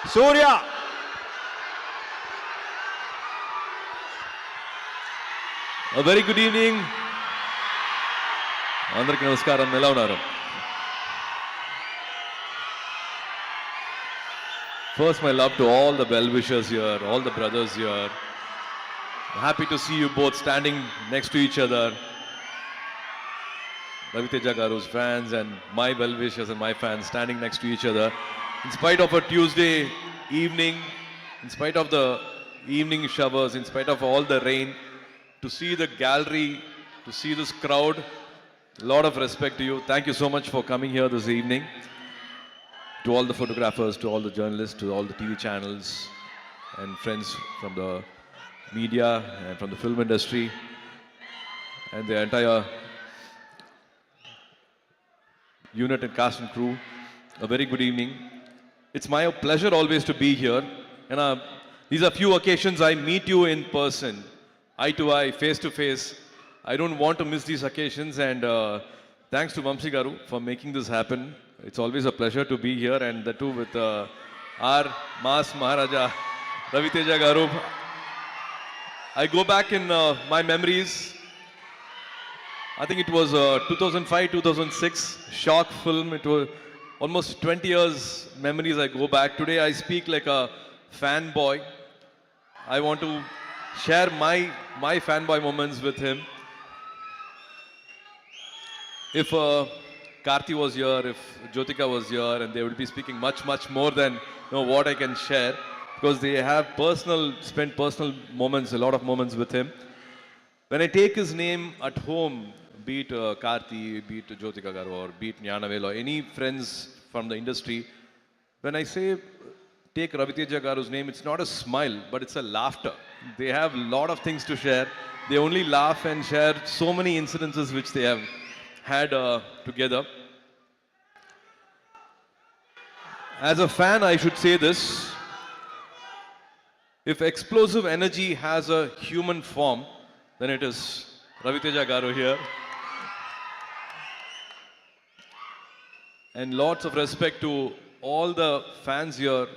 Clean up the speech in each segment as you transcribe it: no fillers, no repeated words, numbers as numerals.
Surya. A very good evening. అందరికీ నమస్కారం. ఎలా ఉన్నారు? First, my love to all the well-wishers here, all the brothers here. Happy to see you both standing next to each other. Raviteja Garu's fans and my well-wishers and my fans standing next to each other. In spite of a Tuesday evening, in spite of the evening showers, in spite of all the rain, to see the gallery, to see this crowd, a lot of respect to you. Thank you so much for coming here this evening. To all the photographers, to all the journalists, to all the TV channels and friends from the media and from the film industry and the entire unit and cast and crew, a very good evening. It's my pleasure always to be here. And these are few occasions I meet you in person, eye to eye, face to face. I don't want to miss these occasions, and thanks to Vamsi Garu for making this happen. It's always a pleasure to be here, and the two with our Mass Maharaja, Raviteja Garu. I go back in my memories. I think it was 2005-2006 shock film. It was almost 20 years memories I go back. Today I speak like a fanboy. I want to share my fanboy moments with him. If Karthi was here, if Jyotika was here, and they would be speaking much more than what I can share, because they have spent personal moments, a lot of moments with him. When I take his name at home, be it Karthi, be it Jyotika Garu, or be it Gnanavel, or any friends from the industry, when I say take Raviteja Garu's name, it's not a smile, but it's a laughter. They have a lot of things to share. They only laugh and share so many incidences which they have had together. As a fan, I should say this. If explosive energy has a human form, then it is Raviteja Garu here. And lots of respect to all the fans here,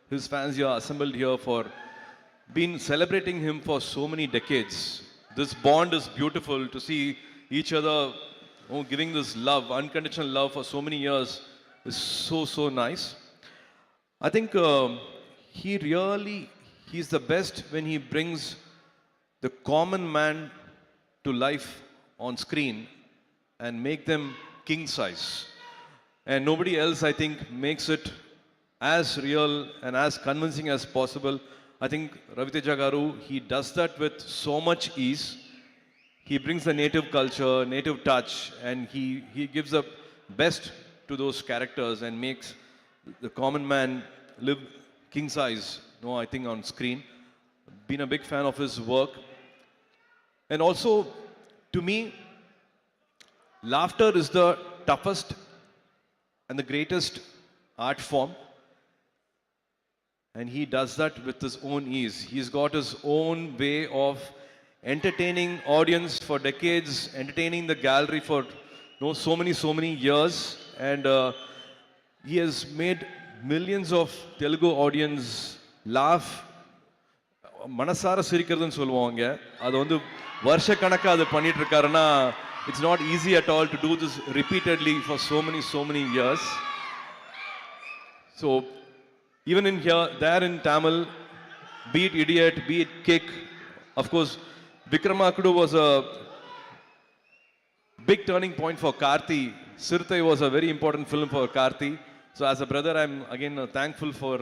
his fans here assembled here for been celebrating him for so many decades. This bond is beautiful to see each other giving this love, unconditional love for so many years is so nice. I think he's the best when he brings the common man to life on screen and make them king size. And nobody else, I think, makes it as real and as convincing as possible. I think Raviteja Garu, he does that with so much ease. He brings the native culture, native touch, and he gives the best to those characters and makes the common man live king size, I think, on screen. Been a big fan of his work. And also, to me, laughter is the toughest and the greatest art form. And he does that with his own ease. He's got his own way of entertaining audience for decades, entertaining the gallery for so many years, and he has made millions of Telugu audience laugh. மனசார சிரிக்கிறதுன்னு சொல்லுவாங்க. அது வந்து வருஷ கணக்கா அது பண்ணிட்டு இருக்காருன்னா it's not easy at all to do this repeatedly for so many years. So even in here, there in Tamil, be it Idiot, be it Kick, of course, Vikramakudu was a big turning point for Karthi. Sirthai was a very important film for Karthi. So as a brother, I'm again thankful for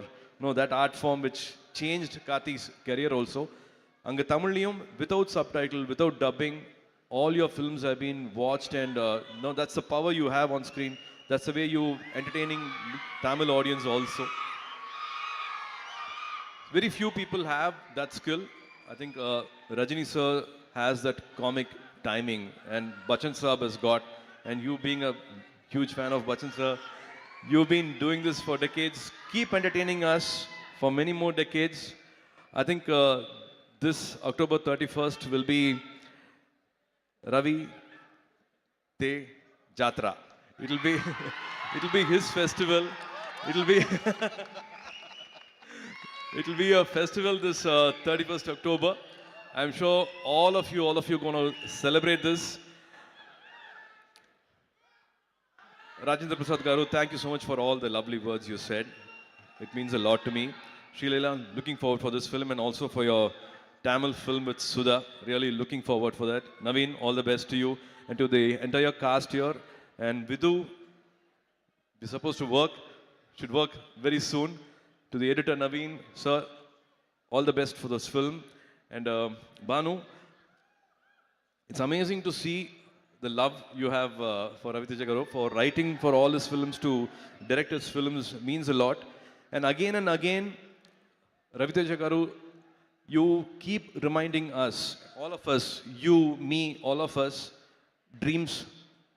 that art form which changed Karthi's career also. Anga Tamiliyum, without subtitle, without dubbing, all your films have been watched, and that's the power you have on screen. That's the way you entertaining Tamil audience also. Very few people have that skill. I think Rajini sir has that comic timing, and Bachchan Saab has got, and you being a huge fan of Bachchan sir, you've been doing this for decades. Keep entertaining us for many more decades. I think this October 31st will be Ravi Te Jatra. It'll be his festival. It'll be It will be a festival this 31st October. I'm sure all of you going to celebrate this. Rajendra Prasad Garu, thank you so much for all the lovely words you said. It means a lot to me. Srileela, looking forward for this film and also for your Tamil film with Sudha. Really looking forward for that. Naveen, all the best to you and to the entire cast here. And Vidhu, we're supposed to should work very soon. To the editor Naveen, sir, all the best for this film. And Banu, it's amazing to see the love you have for Ravi Teja Garu, for writing for all his films to direct his films means a lot. And again, Ravi Teja Garu, you keep reminding us, all of us, you, me, all of us, dreams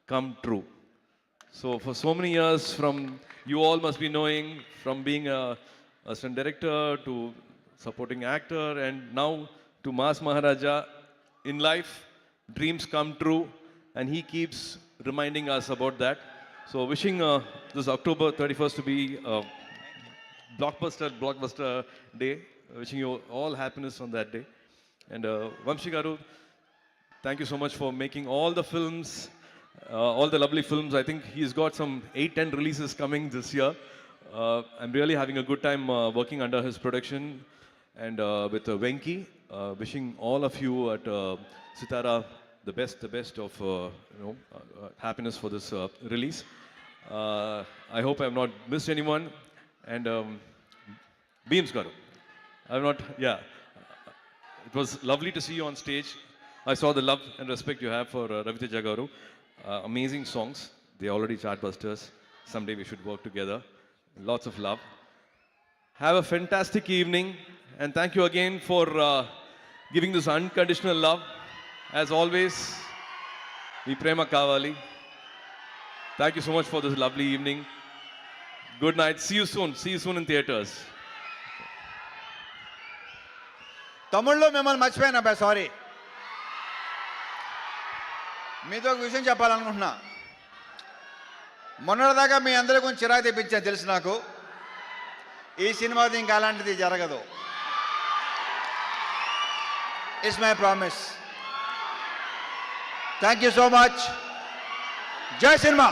come true. So for so many years, from you all must be knowing, from being a assistant director to supporting actor, and now to Mas Maharaja, in life, dreams come true, and he keeps reminding us about that. So wishing this October 31st to be a blockbuster day. Wishing you all happiness on that day. And Vamshi Garu, thank you so much for making all the films, all the lovely films. I think he's got some 8-10 releases coming this year. I'm really having a good time working under his production and with Venki. Wishing all of you at Sitara the best of happiness for this release. I hope I have not missed anyone. And Beams Garu, I've not, yeah. It was lovely to see you on stage. I saw the love and respect you have for Ravi Teja Garu. Amazing songs. They're already chartbusters. Someday we should work together. Lots of love. Have a fantastic evening. And thank you again for giving this unconditional love. As always, మీ ప్రేమ కావాలి. Thank you so much for this lovely evening. Good night. See you soon. See you soon in theaters. తమిళ్లో మిమ్మల్ని మర్చిపోయాను అబ్బాయి, sorry. మీతో ఒక విషయం చెప్పాలనుకుంటున్నా. మొన్నటిదాకా మీ అందరి గురించి చిరాకు తెప్పించాను తెలుసు నాకు. ఈ సినిమాది ఇంకా అలాంటిది జరగదు. It's my promise. Thank you so much. జై సినిమా.